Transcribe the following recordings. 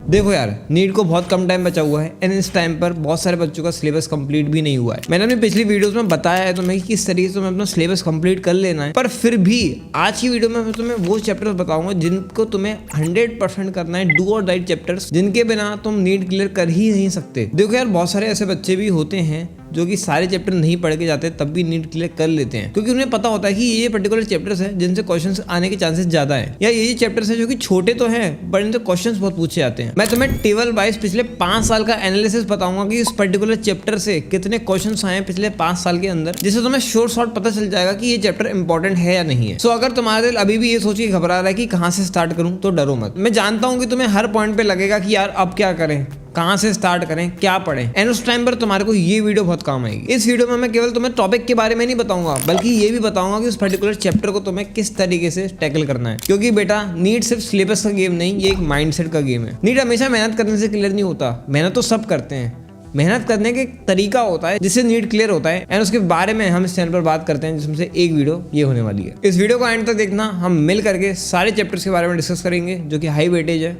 देखो यार, नीट को बहुत कम टाइम बचा हुआ है एंड इस टाइम पर बहुत सारे बच्चों का सिलेबस कंप्लीट भी नहीं हुआ है। मैंने अपनी पिछली वीडियोस में बताया है तुम्हें कि किस तरीके से तुम्हें अपना सिलेबस कंप्लीट कर लेना है, पर फिर भी आज की वीडियो में मैं तुम्हें वो चैप्टर्स बताऊंगा जिनको तुम्हें 100% करना है, डू और डाई चैप्टर्स, जिनके बिना तुम नीट क्लियर कर ही नहीं सकते। देखो यार, बहुत सारे ऐसे बच्चे भी होते हैं जो कि सारे चैप्टर नहीं पढ़ के जाते तब भी नीट क्लियर कर लेते हैं, क्योंकि उन्हें पता होता है कि ये पर्टिकुलर चैप्टर्स हैं जिनसे क्वेश्चंस आने के चांसेस ज्यादा हैं, या ये चैप्टर्स हैं जो कि छोटे तो हैं बट इनसे क्वेश्चंस बहुत पूछे जाते हैं। मैं तुम्हें टेबल वाइज पिछले 5 साल का एनालिसिस बताऊंगा कि इस पर्टिकुलर चैप्टर से कितने क्वेश्चंस आए पिछले 5 साल के अंदर, जिससे तुम्हें शॉर्ट शॉर्ट पता चल जाएगा कि ये चैप्टर इंपॉर्टेंट है या नहीं है। सो अगर तुम्हारा दिल अभी भी ये सोच के घबरा रहा है कि कहाँ से स्टार्ट करूँ, तो डरो मत। मैं जानता हूँ कि तुम्हें हर पॉइंट पे लगेगा कि यार अब क्या करें, कहाँ से स्टार्ट करें, क्या पढ़ें, एंड उस टाइम पर तुम्हारे को ये वीडियो बहुत काम आएगी। इस वीडियो में मैं केवल तुम्हें टॉपिक के बारे में नहीं बताऊंगा, बल्कि ये भी बताऊंगा कि उस पर्टिकुलर चैप्टर को तुम्हें किस तरीके से टैकल करना है। क्योंकि बेटा, नीट सिर्फ सिलेबस का गेम नहीं, ये एक माइंडसेट का गेम है। नीट हमेशा मेहनत करने से क्लियर नहीं होता, मेहनत तो सब करते हैं, मेहनत करने के तरीका होता है जिससे नीट क्लियर होता है, एंड उसके बारे में हम इस चैनल पर बात करते हैं, जिसमें से एक वीडियो ये होने वाली है। इस वीडियो को एंड तक देखना, हम मिल करके सारे चैप्टर्स के बारे में डिस्कस करेंगे जो कि हाई वेटेज है।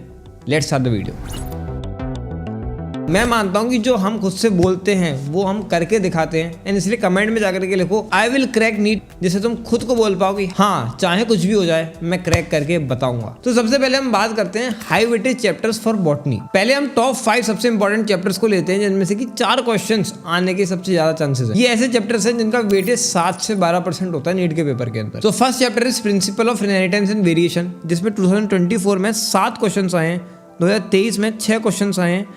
Let's start the video. मैं मानता हूं कि जो हम खुद से बोलते हैं वो हम करके दिखाते हैं, एंड इसलिए कमेंट में जाकर के लिखो आई विल क्रैक नीट, जिससे तुम खुद को बोल पाओ कि हाँ, चाहे कुछ भी हो जाए मैं क्रैक करके बताऊंगा। तो सबसे पहले हम बात करते हैं high weightage chapters for botany. पहले हम टॉप 5 सबसे इंपॉर्टेंट चैप्टर्स को लेते हैं, जिनमें से कि 4 क्वेश्चंस आने के सबसे ज्यादा चांसेस है। ये ऐसे चैप्टर्स हैं जिनका वेटेज 7 से 12% होता है नीट के पेपर के अंदर। तो first chapter is principle of inheritance and variation, जिसमें 2024 में 7 क्वेश्चन आए हैं, 2023 में 6 क्वेश्चन आए हैं,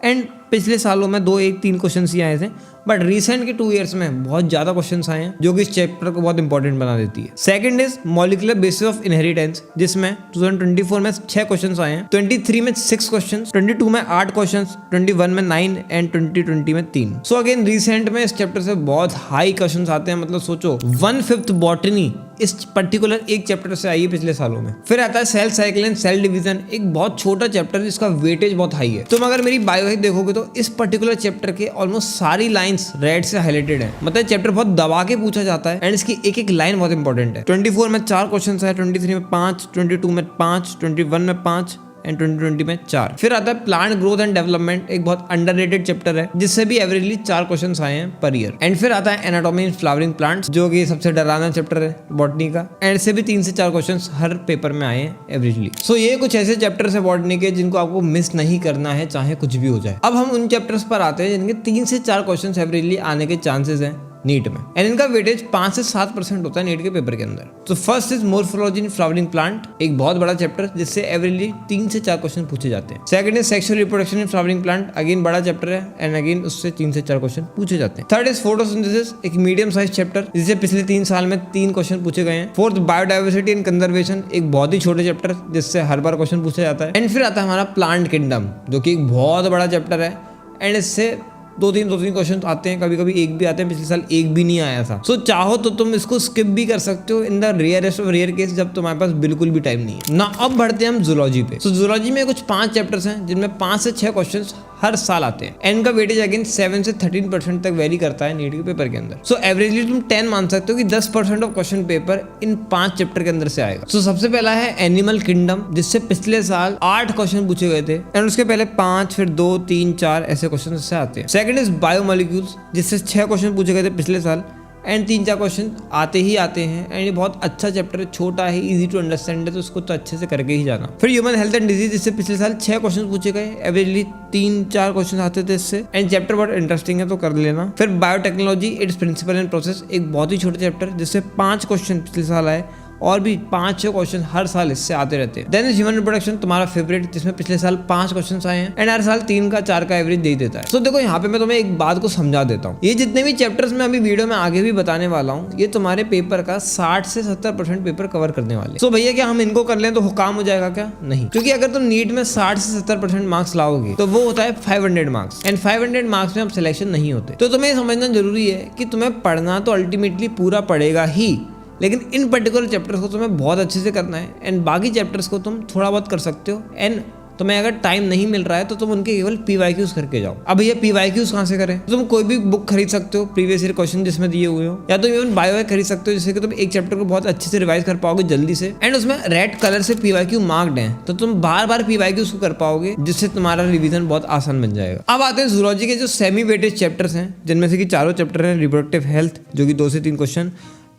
एंड पिछले सालों में 2-1-3 क्वेश्चन ही आए थे, बट रिसेंट के 2 ईयर्स में बहुत ज्यादा क्वेश्चंस आए हैं, जो कि इस चैप्टर को बहुत इंपॉर्टेंट बना देती है। Second is molecular basis of inheritance, जिसमें 2024 में 6 क्वेश्चंस आए हैं, 23 में 6 क्वेश्चंस, 22 में 8 क्वेश्चंस, 21 में 9 एंड 2020 में 3। सो अगेन रिसेंट में इस चैप्टर से बहुत हाई क्वेश्चंस आते हैं, मतलब सोचो 1/5 बॉटनी इस पर्टिकुलर एक चैप्टर से आई है पिछले सालों में। फिर आता है cell cycle and cell division, एक बहुत छोटा चैप्टर जिसका वेटेज बहुत हाई है। तुम अगर मेरी बायो देखोगे तो इस पर्टिकुलर चैप्टर के ऑलमोस्ट सारी लाइंस रेड से हाईलाइटेड है, मतलब चैप्टर बहुत दबा के पूछा जाता है, एंड इसकी एक एक लाइन बहुत इंपॉर्टेंट है। 24 में 4 क्वेश्चन है, 23 में 5, 22 में 5, 21 में 5 एंड 2020 में 4। फिर आता है प्लांट ग्रोथ एंड डेवलपमेंट, एक बहुत अंडररेटेड चैप्टर है, जिससे भी एवरेजली 4 क्वेश्चंस आए हैं पर ईयर। एंड फिर आता है एनाटॉमी इन फ्लावरिंग प्लांट्स, जो कि सबसे डरावना चैप्टर है बॉटनी का, एंड से भी 3 से 4 क्वेश्चंस हर पेपर में आए हैं एवरेजली। सो ये कुछ ऐसे चैप्टर्स है बॉटनी के जिनको आपको मिस नहीं करना है, चाहे कुछ भी हो जाए। अब हम उन चैप्टर्स पर आते हैं जिनके 3 से 4 क्वेश्चंस एवरेजली आने के चांसेस हैं नीट में, एंड इनका वेटेज 5 से 7% होता है नीट के पेपर के अंदर। तो first is morphology in flowering plant, एक बहुत बड़ा चैप्टर जिससे एवरेजली 3 से 4 क्वेश्चन पूछे जाते हैं। Second is sexual reproduction in flowering plant, again बड़ा चैप्टर है, एंड अगेन उससे 3 से 4 क्वेश्चन पूछे जाते हैं। थर्ड इज फोटोसिंथेसिस, एक मीडियम साइज चैप्टर जिससे पिछले 3 साल में 3 क्वेश्चन पूछे गए हैं। फोर्थ बायोडाइवर्सिटी एंड कंजर्वेशन, एक बहुत ही छोटे चैप्टर जिससे हर बार क्वेश्चन पूछा जाता है। एंड फिर आता है हमारा प्लांट किंगडम, जो कि एक बहुत बड़ा चैप्टर है, एंड इससे 2-3 क्वेश्चन आते हैं, कभी कभी एक भी आते हैं, पिछले साल एक भी नहीं आया था। सो चाहो तो तुम इसको स्किप भी कर सकते हो in the rarest of rare case, जब तुम्हारे पास बिल्कुल भी टाइम नहीं है ना। अब बढ़ते हैं हम जूलॉजी पे। सो जूलॉजी में कुछ 5 चैप्टर्स हैं जिनमें 5 से 6 क्वेश्चन हर साल आते हैं, एंड इनका वेटेज अगेन 7 से 13% तक वेरी करता है नीट के पेपर के अंदर। सो एवरेजली तुम 10 मान सकते हो कि 10% of question paper in 5 chapter के अंदर से आएगा। सो सबसे पहला है एनिमल किंगडम, जिससे पिछले साल 8 क्वेश्चन पूछे गए थे, एंड उसके पहले 5, फिर 2, 3, 4 ऐसे क्वेश्चन इससे आते हैं। सेकंड इज बायोमोलिक्यूल्स, जिससे 6 क्वेश्चन पूछे गए थे पिछले साल, एंड 3-4 क्वेश्चन आते ही आते हैं, एंड ये बहुत अच्छा चैप्टर है, छोटा है, इजी टू अंडरस्टैंड है, तो उसको तो अच्छे से करके ही जाना। फिर ह्यूमन हेल्थ एंड डिजीज, जिससे पिछले साल 6 क्वेश्चन पूछे गए, एवरेजली 3-4 क्वेश्चन आते थे इससे, एंड चैप्टर बहुत इंटरेस्टिंग है तो कर लेना। फिर biotechnology, its principle and process, एक बहुत ही छोटे चैप्टर जिससे 5 क्वेश्चन पिछले साल आए, और भी 5-6 क्वेश्चन हर साल इससे आते रहते हैं। देन इज ह्यूमन रिप्रोडक्शन, तुम्हारा फेवरेट, जिसमें पिछले साल 5 क्वेश्चन आए हैं, एंड हर साल 3 का 4 का एवरेज दे देता है। तो देखो यहाँ पे मैं तुम्हें एक बात को समझा देता हूँ, ये जितने भी चैप्टर्स मैं अभी वीडियो में आगे भी बताने वाला हूँ, ये तुम्हारे पेपर का 60 से 70% पेपर कवर करने वाले। तो भैया क्या हम इनको कर लें तो काम हो जाएगा क्या? नहीं, क्योंकि अगर तुम नीट में 60 से 70% मार्क्स लाओगे तो वो होता है 500 मार्क्स, एंड 500 मार्क्स में अब सिलेक्शन नहीं होते। तो तुम्हें समझना जरूरी है कि तुम्हें पढ़ना तो अल्टीमेटली पूरा पड़ेगा ही, लेकिन इन पर्टिकुलर चैप्टर्स को तुम्हें बहुत अच्छे से करना है, एंड बाकी चैप्टर्स को तुम थोड़ा बहुत कर सकते हो, एंड तुम्हें अगर टाइम नहीं मिल रहा है तो तुम उनके केवल PYQs करके जाओ। अब ये PYQs कहाँ से करें? तुम कोई भी बुक खरीद सकते हो प्रीवियस ईयर क्वेश्चन जिसमें दिए हुए हो, या तो इवन बायो खरीद सकते हो जिससे कि तुम एक चैप्टर को बहुत अच्छे से रिवाइज कर पाओगे जल्दी से, एंड उसमें रेड कलर से PYQ मार्क्ड है तो तुम बार बार PYQs को कर पाओगे, जिससे तुम्हारा रिवीजन बहुत आसान बन जाएगा। अब आते हैं जूलॉजी के जो सेमी वेटेज चैप्टर्स हैं, जिनमें से कि चारों चैप्टर हैं रिप्रोडक्टिव हेल्थ जो कि 2 से 3 क्वेश्चन,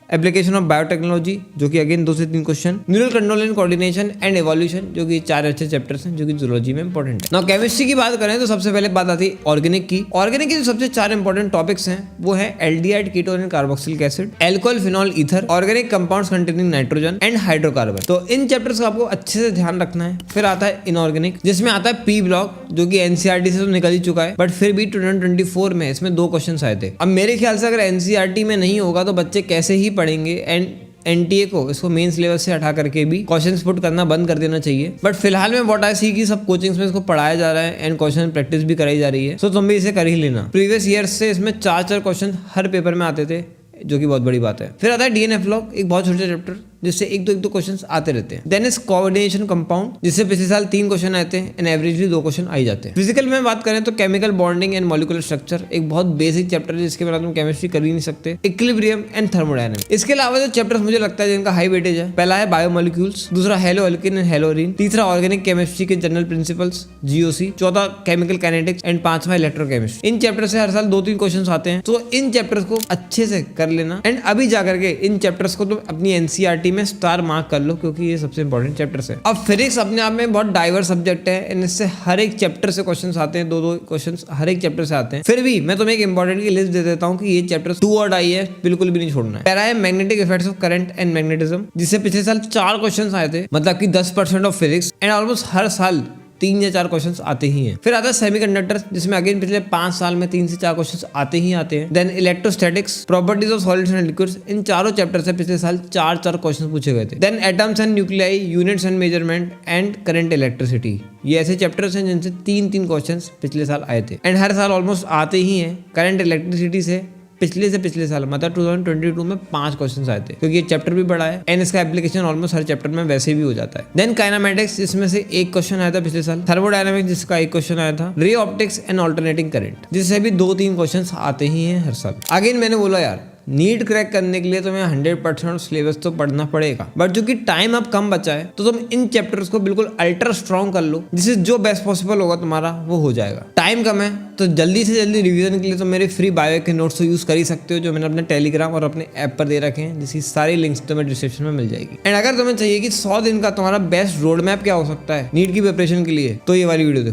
एप्लीकेशन ऑफ बायोटेक्नोलॉजी जो कि अगेन 2 से 3 question, neural control and coordination and evolution जो कि 4 अच्छे चैप्टर्स हैं जो कि जूलॉजी में इंपॉर्टेंट है। नाउ केमिस्ट्री की बात करें तो सबसे पहले बात आती है ऑर्गेनिक की। ऑर्गेनिक के जो सबसे 4 इंपॉर्टेंट टॉपिक्स हैं वो है aldehyde, ketone and carboxylic acid, alcohol, phenol, ether, organic compounds containing nitrogen and hydrocarbon. तो इन चैप्टर्स का आपको अच्छे से ध्यान रखना है। फिर आता है इनऑर्गेनिक जिसमें आता है पी ब्लॉक जो कि एनसीईआरटी से तो निकल ही चुका है, बट फिर भी 2024 में इसमें 2 क्वेश्चन आए थे। अब मेरे ख्याल से अगर एनसीईआरटी में नहीं होगा तो बच्चे कैसे ही पढ़ेंगे, एंड एनटीए को इसको मेन सिलेबस से हटा करके भी क्वेश्चंस पुट करना बंद कर देना चाहिए। बट फिलहाल में व्हाट आई सी की सब कोचिंग्स में इसको पढ़ाया जा रहा है एंड क्वेश्चन प्रैक्टिस भी कराई जा रही है, सो तुम भी इसे कर ही लेना। प्रीवियस ईयर से इसमें 4 क्वेश्चन हर पेपर में आते थे जो कि बहुत बड़ी बात है। फिर आता है डीएनएफ लॉग, एक बहुत छोटा चैप्टर जिससे एक दो क्वेश्चंस आते रहते हैं। देन इज कोऑर्डिनेशन कंपाउंड जिससे पिछले साल 3 क्वेश्चन आए थे एंड एवरेजली 2 क्वेश्चन आ ही जाते हैं। फिजिकल में बात करें तो chemical bonding and molecular structure एक बहुत बेसिक चैप्टर है जिसके बिना तुम केमिस्ट्री कर ही नहीं सकते। Equilibrium and thermodynamics. इसके अलावा जो चैप्टर्स मुझे लगता है जिनका हाई वेटेज है, पहला है बायोमोलिक्यूल्स, दूसरा हेलो अल्किन एंड हेलोरीन, तीसरा ऑर्गेनिक केमिस्ट्री के जनरल प्रिंसिपल्स GOC, चौथा केमिकल काइनेटिक्स एंड 5वां इलेक्ट्रोकेमिस्ट्री। इन चैप्टर से हर साल 2-3 क्वेश्चन आते हैं, तो इन चैप्टर्स को अच्छे से कर लेना एंड अभी जाकर के इन चैप्टर्स को तुम अपनी एनसीईआरटी में स्टार मार्क कर लो क्योंकि ये सबसे इंपॉर्टेंट चैप्टर्स है। अब फिजिक्स अपने आप में बहुत डाइवर्स सब्जेक्ट है एंड इससे हर एक चैप्टर से क्वेश्चंस आते हैं, 2-2 क्वेश्चंस हर एक चैप्टर से आते हैं। फिर भी मैं तुम्हें एक इंपॉर्टेंट की लिस्ट दे देता हूँ कि ये चैप्टर 2 और डाई है, बिल्कुल भी नहीं छोड़ना है। पहला है magnetic effects of current and magnetism जिससे पिछले साल 4 क्वेश्चन आए थे, मतलब कि 10% ऑफ फिजिक्स, एंड ऑलमोस्ट हर साल 3 या 4 क्वेश्चंस आते ही हैं। फिर आता है सेमीकंडक्टर्स जिसमें अगेन पिछले 5 साल में 3 से 4 क्वेश्चंस आते ही आते हैं। Then electrostatics, properties of solids and liquids, इन चारों चैप्टर से पिछले साल 4 क्वेश्चन पूछे गए थे। Then atoms and nuclei, units and measurement and current electricity, ये ऐसे चैप्टर्स हैं जिनसे 3 क्वेश्चंस पिछले साल आए थे एंड हर साल ऑलमोस्ट आते ही हैं। करंट इलेक्ट्रिसिटी से पिछले साल मतलब 2022 में 5 क्वेश्चंस आए थे क्योंकि ये चैप्टर भी बड़ा है एंड इसका एप्लीकेशन ऑलमोस्ट हर चैप्टर में वैसे भी हो जाता है। देन काइनेमैटिक्स जिसमें से 1 क्वेश्चन आया था पिछले साल, थर्मोडायनामिक्स जिसका 1 क्वेश्चन आया था, ray optics and alternating current जिससे भी 2-3 क्वेश्चंस आते ही हैं हर साल। अगेन मैंने बोला यार नीट क्रैक करने के लिए तुम्हें 100% सिलेबस तो पढ़ना पड़ेगा, बट जो कि टाइम अब कम बचा है तो तुम इन चैप्टर्स को बिल्कुल अल्ट्रा स्ट्रॉन्ग कर लो, जिससे जो बेस्ट पॉसिबल होगा तुम्हारा वो हो जाएगा। टाइम कम है तो जल्दी से जल्दी रिवीजन के लिए तो मेरे फ्री बायो के नोट्स तो यूज कर ही सकते हो जो मैंने अपने टेलीग्राम और अपने ऐप पर दे रखे हैं, जिसकी सारी लिंक्स तुम्हें डिस्क्रिप्शन में मिल जाएगी। एंड अगर तुम्हें चाहिए कि 100 दिन का तुम्हारा बेस्ट रोड मैप क्या हो सकता है नीट की प्रिपरेशन के लिए, तो ये वाली वीडियो देखो।